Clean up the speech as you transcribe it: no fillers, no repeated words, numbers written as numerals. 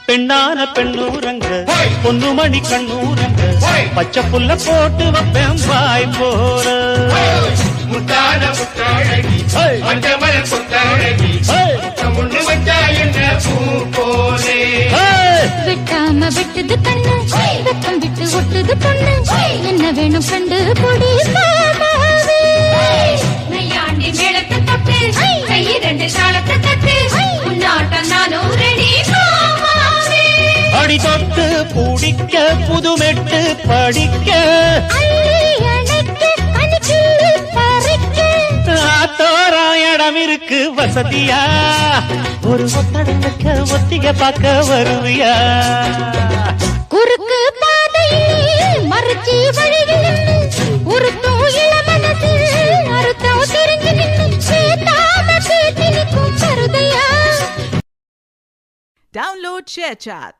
பெண்ணான பெண்ணூரங்க பொன்னுமணி கண்ணூரங்க பச்சை புல்ல போட்டு வைப்பேன் வாய் போற முத்தான முத்தாழகி மஞ்சமல கொத்தாழகி முன்னு வச்சா என்ன பூ போலே வெட்டாம வெட்டுது கண்ணு வெப்பம் விட்டு ஒட்டுது பொண்ணு என்ன வேணும் கண்டு பொடி மாமாவே நையாண்டி மேளத்தை தட்டு கை ரெண்டு தாளத்தை தட்டு உன்னாட்டம் நானும் ரெடி மாமாவே அடி தொட்டு பூடிக்க புதுமெட்டு படிக்க ஆத்தோராயிடம் இருக்கு வசதியா ஒரு ஒத்தடம் வைக்க ஒத்திக பார்க்க வருவியா குறுக்கு பாதையில் மறுச்சி வழியில் உருத்தும் இளமனசில் அறுத்தம் தெரிஞ்சு நின்று சேத்தாம பேசி நிற்கும் கருதையா. Download ShareChat.